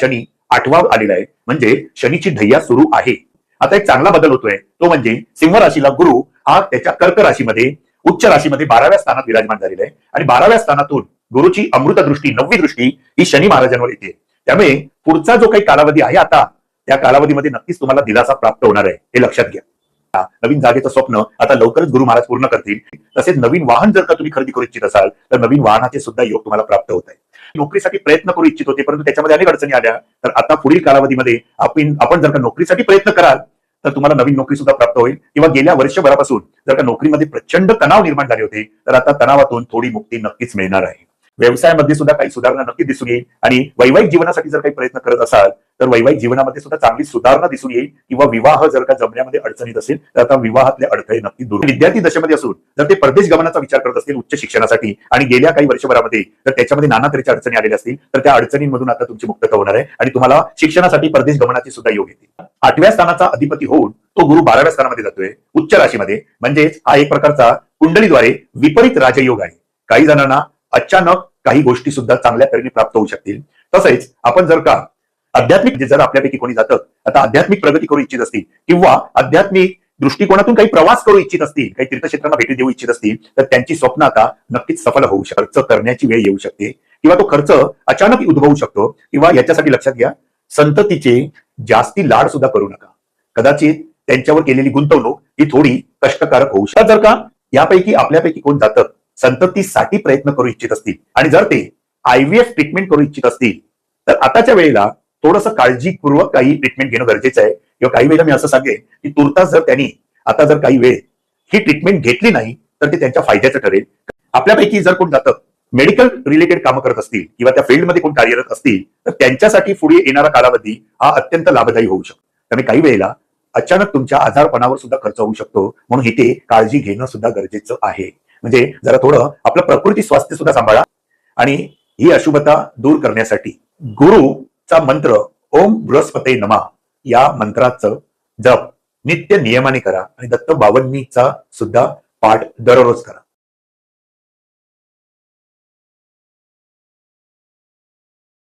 शनी 8वा आलेला आहे, म्हणजे शनीची ढैया सुरू आहे. आता एक चांगला बदल होतोय, तो म्हणजे सिंह राशीला गुरु हा त्याच्या कर्क राशीमध्ये उच्च राशीमध्ये 12व्या स्थानात विराजमान झालेला आहे आणि 12व्या स्थानातून गुरुची अमृत दृष्टी 9वी दृष्टी ही शनी महाराजांवर येते. त्यामुळे पुढचा जो काही कालावधी आहे आता त्या कालावधीमध्ये नक्कीच तुम्हाला दिलासा प्राप्त होणार आहे, हे लक्षात घ्या. नवीन जागेचं स्वप्न आता लवकरच गुरु महाराज पूर्ण करतील. तसेच नवीन वाहन जर का तुम्ही खरेदी करू इच्छित असाल तर नवीन वाहनाचे सुद्धा योग तुम्हाला प्राप्त होत आहे. नोकरीसाठी प्रयत्न करू इच्छित होते परंतु त्याच्यामध्ये अनेक अडचणी आल्या, तर आता पुढील कालावधीमध्ये आपण जर का नोकरीसाठी प्रयत्न कराल तर तुम्हाला नवीन नोकरी सुद्धा प्राप्त होईल. किंवा गेल्या वर्षभरापासून जर का नोकरीमध्ये प्रचंड तणाव निर्माण झाले होते तर आता तणावातून थोडी मुक्ती नक्कीच मिळणार आहे. व्यवसायामध्ये सुद्धा काही सुधारणा नक्की दिसून येईल आणि वैवाहिक जीवनासाठी जर काही प्रयत्न करत असाल तर वैवाहिक जीवनामध्ये सुद्धा चांगली सुधारणा दिसून येईल. किंवा विवाह जर का जमण्यामध्ये अडचणीत असेल तर आता विवाहातले अडथळे नक्की दूर. विद्यार्थी दशेमध्ये असून जर ते परदेश गमनाचा विचार करत असतील उच्च शिक्षणासाठी आणि गेल्या काही वर्षभरामध्ये तर त्याच्यामध्ये नाना तऱ्हेच्या अडचणी आलेल्या असतील तर त्या अडचणींमधून आता तुमची मुक्तता होणार आहे आणि तुम्हाला शिक्षणासाठी परदेश गमनाचे सुद्धा योग येतील. 8व्या स्थानाचा अधिपती होऊन तो गुरु 12व्या स्थानामध्ये जातोय उच्च राशीमध्ये, म्हणजेच हा एक प्रकारचा कुंडलीद्वारे विपरीत राजयोग आहे. काही जणांना अचानक काही गोष्टी सुद्धा चांगल्या तऱ्हेने प्राप्त होऊ शकतील. तसेच आपण जर का आध्यात्मिक जर आपल्यापैकी कोणी जातं आता आध्यात्मिक प्रगती करू इच्छित असतील किंवा आध्यात्मिक दृष्टिकोनातून काही प्रवास करू इच्छित असतील, काही तीर्थक्षेत्रांना भेटी देऊ इच्छित असतील तर त्यांची स्वप्न आता नक्कीच सफल होऊ शकते. खर्च करण्याची वेळ येऊ शकते किंवा तो खर्च अचानक उद्भवू शकतो. किंवा याच्यासाठी लक्षात घ्या, संततीचे जास्ती लाड सुद्धा करू नका. कदाचित त्यांच्यावर केलेली गुंतवणूक ही थोडी कष्टकारक होऊ शकते. जर का यापैकी आपल्यापैकी कोण जातं संततीसाठी प्रयत्न करू इच्छित असतील आणि जर ते IVF ट्रीटमेंट करू इच्छित असतील तर आताच्या वेळेला थोडंसं काळजीपूर्वक काही ट्रीटमेंट घेणं गरजेचं आहे. किंवा काही वेळेला मी असं सांगेन की तुर्तास जर त्यांनी आता जर काही वेळ ही ट्रीटमेंट घेतली नाही तर ते त्यांच्या फायद्याचं ठरेल. आपल्यापैकी जर कोण जातं मेडिकल रिलेटेड कामं करत असतील किंवा त्या फील्डमध्ये कोण कार्यरत असतील तर त्यांच्यासाठी पुढे येणारा कालावधी हा अत्यंत लाभदायी होऊ शकतो. त्यामुळे काही वेळेला अचानक तुमच्या आजारपणावर सुद्धा खर्च होऊ शकतो, म्हणून इथे काळजी घेणं सुद्धा गरजेचं आहे. म्हणजे जरा थोडं आपलं प्रकृती स्वास्थ्य सुद्धा सांभाळा आणि ही अशुभता दूर करण्यासाठी गुरुचा मंत्र ओम बृहस्पते नमः या मंत्राचं जप नित्य नियमाने करा आणि दत्त बावन्नीचा सुद्धा पाठ दररोज करा.